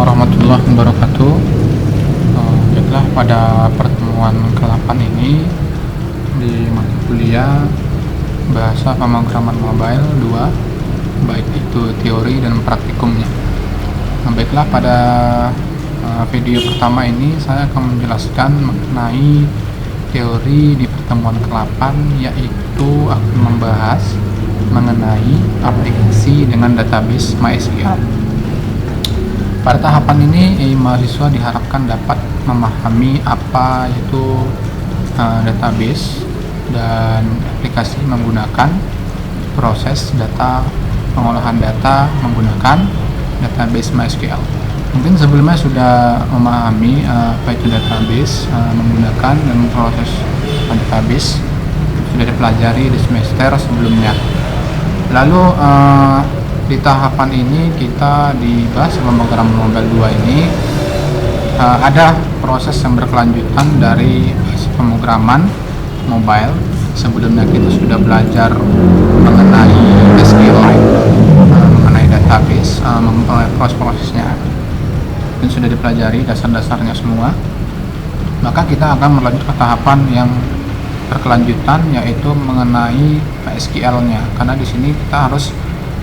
warahmatullahi wabarakatuh. Baiklah, pada pertemuan ke-8 ini di mata kuliah bahasa pemrograman mobile 2, baik itu teori dan praktikumnya. Baiklah, pada video pertama ini saya akan menjelaskan mengenai teori di pertemuan ke-8, yaitu akan membahas mengenai aplikasi dengan database MySQL. Pada tahapan ini, mahasiswa diharapkan dapat memahami apa itu database dan aplikasi menggunakan proses data, pengolahan data menggunakan database MySQL. Mungkin sebelumnya sudah memahami apa itu database, menggunakan dan proses database sudah dipelajari di semester sebelumnya. Lalu di tahapan ini kita di bahasa pemrograman mobile 2 ini ada proses yang berkelanjutan dari bahasa pemrograman mobile. Sebelumnya kita sudah belajar mengenai SQL, mengenai database, mengenai proses-prosesnya, dan sudah dipelajari dasar-dasarnya semua. Maka kita akan melanjut ke tahapan yang berkelanjutan, yaitu mengenai SQL-nya. Karena di sini kita harus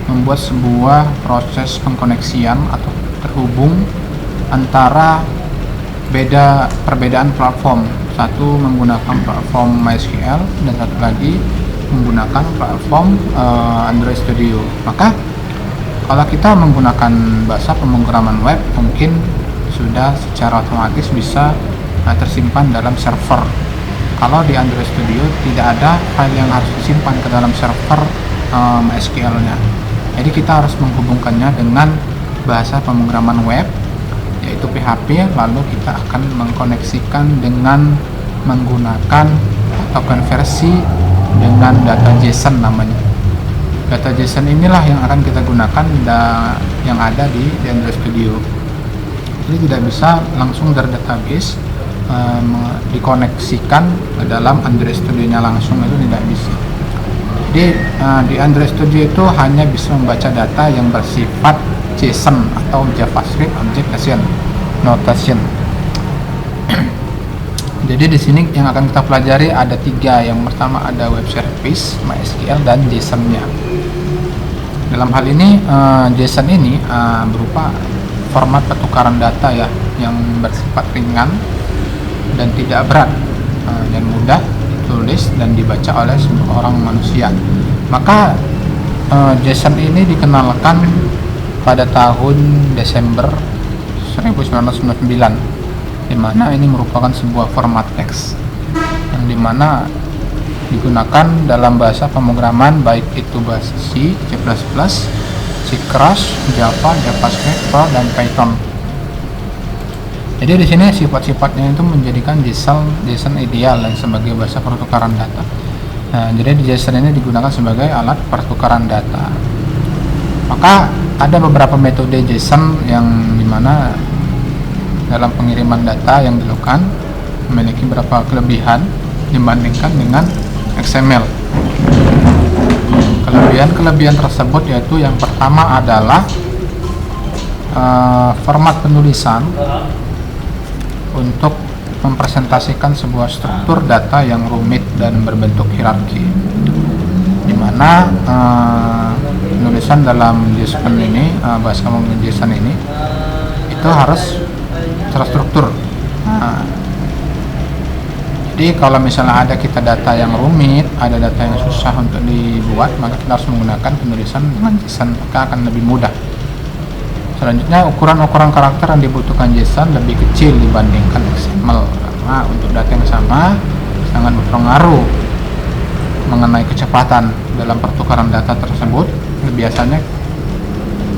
membuat sebuah proses pengkoneksian atau terhubung antara perbedaan platform. Satu menggunakan platform MySQL dan satu lagi menggunakan platform Android Studio. Maka kalau kita menggunakan bahasa pemrograman web, mungkin sudah secara otomatis bisa tersimpan dalam server. Kalau di Android Studio tidak ada file yang harus disimpan ke dalam server MySQL-nya. Jadi kita harus menghubungkannya dengan bahasa pemrograman web, yaitu PHP, lalu kita akan mengkoneksikan dengan menggunakan atau konversi dengan data JSON namanya. Data JSON inilah yang akan kita gunakan yang ada di Android Studio. Jadi tidak bisa langsung dari database dikoneksikan ke dalam Android Studio-nya langsung, itu tidak bisa. Jadi di Android Studio itu hanya bisa membaca data yang bersifat JSON atau JavaScript Object Notation. Jadi di sini yang akan kita pelajari ada 3. Yang pertama ada web service, MySQL, dan JSON-nya. Dalam hal ini JSON ini berupa format pertukaran data ya, yang bersifat ringan dan tidak berat, dan mudah ditulis dan dibaca oleh semua orang manusia. Maka JSON ini dikenalkan pada tahun Desember 1999, di mana ini merupakan sebuah format teks yang dimana digunakan dalam bahasa pemrograman baik itu bahasa C, C++, C Crush, Java, JavaScript, Perl, dan Python. Jadi di sini sifat-sifatnya itu menjadikan JSON ideal dan sebagai bahasa pertukaran data. Nah, jadi JSON ini digunakan sebagai alat pertukaran data. Maka ada beberapa metode JSON yang dimana dalam pengiriman data yang dilakukan memiliki beberapa kelebihan dibandingkan dengan XML. Kelebihan tersebut yaitu yang pertama adalah format penulisan untuk mempresentasikan sebuah struktur data yang rumit dan berbentuk hierarki, di mana penulisan dalam JSON ini, bahasa pemrograman JSON ini itu harus terstruktur. Jadi kalau misalnya ada kita data yang rumit, ada data yang susah untuk dibuat, maka kita harus menggunakan penulisan dengan JSON, maka akan lebih mudah. Selanjutnya, ukuran-ukuran karakter yang dibutuhkan JSON lebih kecil dibandingkan XML, karena untuk data yang sama sangat berpengaruh mengenai kecepatan dalam pertukaran data tersebut. Biasanya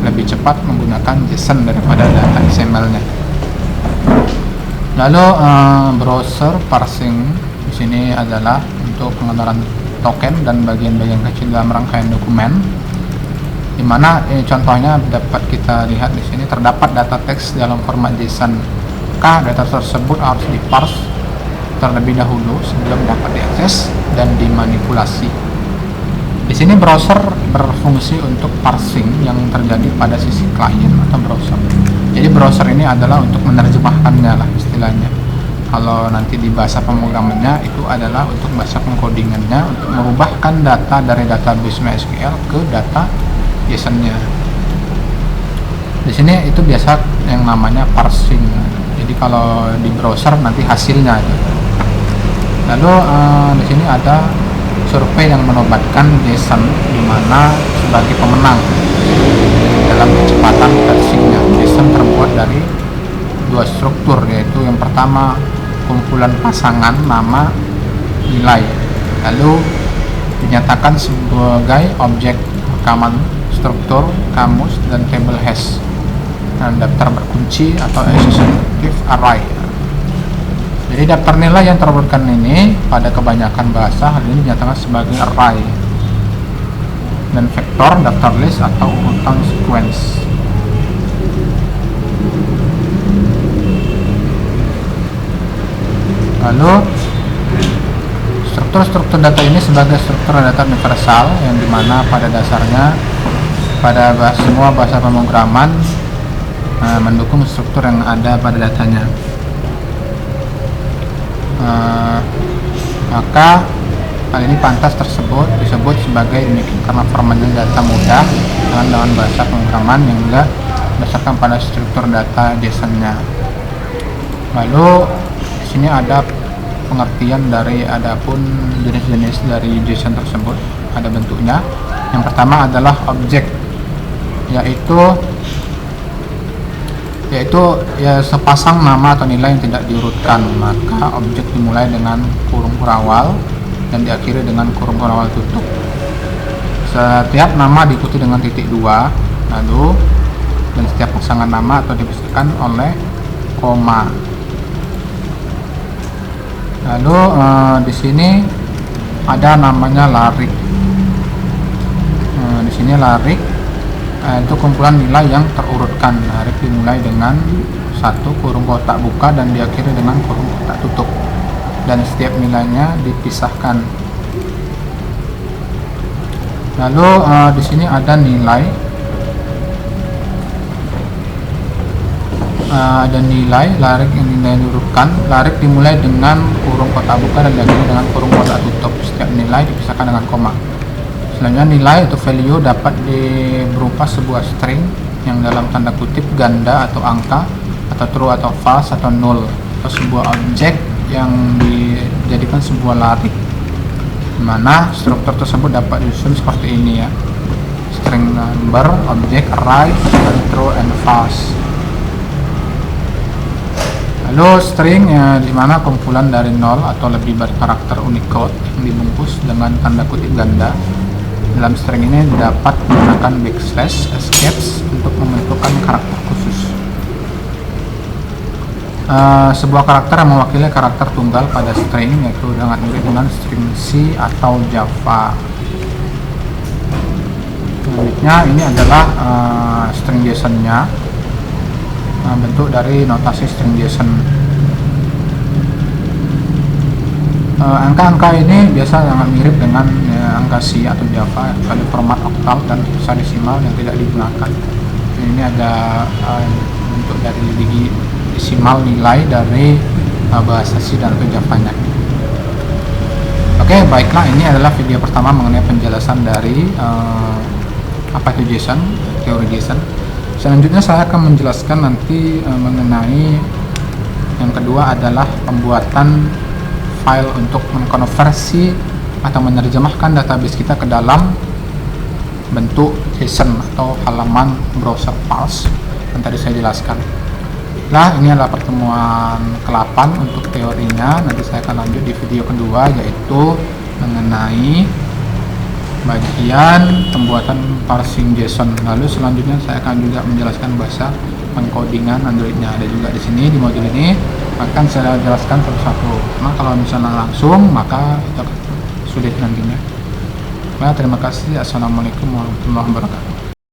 lebih cepat menggunakan JSON daripada data XML-nya. Lalu browser parsing di sini adalah untuk pengenalan token dan bagian-bagian kecil dalam rangkaian dokumen, di mana contohnya dapat kita lihat di sini terdapat data teks dalam format JSON. Maka data tersebut harus diparse terlebih dahulu sebelum dapat diakses dan dimanipulasi. Di sini browser berfungsi untuk parsing yang terjadi pada sisi klien atau browser. Jadi browser ini adalah untuk menerjemahkannya lah istilahnya. Kalau nanti di bahasa pemrogramannya itu adalah untuk bahasa pengkodingannya, untuk merubahkan data dari database MySQL ke data JSON-nya. Di sini itu biasa yang namanya parsing. Jadi kalau di browser nanti hasilnya itu. Lalu di sini ada survei yang menobatkan JSON di mana sebagai pemenang dalam kecepatan parsingnya. JSON terbuat dari dua struktur, yaitu yang pertama kumpulan pasangan nama nilai, lalu dinyatakan sebagai objek rekaman struktur kamus dan table hash dan daftar berkunci atau associative array. Jadi daftar nilai yang terurutkan ini pada kebanyakan bahasa hal ini dinyatakan sebagai array, dan vektor daftar list atau urutan sequence. Lalu struktur data ini sebagai struktur data universal yang dimana pada dasarnya pada semua bahasa pemrograman mendukung struktur yang ada pada datanya. Maka hal ini pantas disebut sebagai demikian karena formatnya data mudah dengan bahasa pemrograman yang juga berdasarkan pada struktur data JSON-nya. Lalu di sini ada pengertian dari adapun jenis-jenis dari JSON tersebut, ada bentuknya. Yang pertama adalah objek, yaitu ya sepasang nama atau nilai yang tidak diurutkan. Maka objek dimulai dengan kurung kurawal dan diakhiri dengan kurung kurawal tutup. Setiap nama diikuti dengan titik dua, lalu dan setiap pasangan nama atau dipisahkan oleh koma. Lalu di sini ada namanya larik. Di sini larik itu kumpulan nilai yang terurutkan. Larik dimulai dengan satu kurung kotak buka dan diakhiri dengan kurung kotak tutup, dan setiap nilainya dipisahkan. Lalu di sini ada nilai. Ada nilai larik yang nilai diurutkan. Larik dimulai dengan kurung kotak buka dan diakhiri dengan kurung kotak tutup. Setiap nilai dipisahkan dengan koma. Selanjutnya nilai atau value dapat berupa sebuah string yang dalam tanda kutip ganda atau angka, atau true atau false atau null, atau sebuah objek yang dijadikan sebuah larik, dimana struktur tersebut dapat disusun seperti ini ya: string number, object, array, dan true and false. Lalu string di mana kumpulan dari 0 atau lebih berkarakter Unicode yang dibungkus dengan tanda kutip ganda. Dalam string ini dapat menggunakan backslash, escapes untuk membentukkan karakter khusus. Sebuah karakter yang mewakili karakter tunggal pada string, yaitu sangat mirip dengan string C atau Java. Selanjutnya ini adalah string JSON-nya. Bentuk dari notasi string JSON. Angka-angka ini biasa sangat mirip dengan angka C atau Java pada format oktal dan hexadesimal yang tidak digunakan. Ini ada bentuk dari desimal nilai dari bahasa C dan atau Java-nya. Oke, baiklah, ini adalah video pertama mengenai penjelasan dari apa itu JSON, teori JSON. Selanjutnya saya akan menjelaskan nanti mengenai yang kedua adalah pembuatan file untuk mengkonversi atau menerjemahkan database kita ke dalam bentuk JSON atau halaman browser parse yang tadi saya jelaskan. Nah, ini adalah pertemuan ke-8 untuk teorinya. Nanti saya akan lanjut di video kedua, yaitu mengenai bagian pembuatan parsing JSON. Lalu selanjutnya saya akan juga menjelaskan bahasa pengkodingan Android-nya. Ada juga di sini di modul ini akan saya jelaskan satu-satu. Nah, kalau misalnya langsung maka itu sulit nantinya. Nah, terima kasih. Assalamualaikum warahmatullahi wabarakatuh.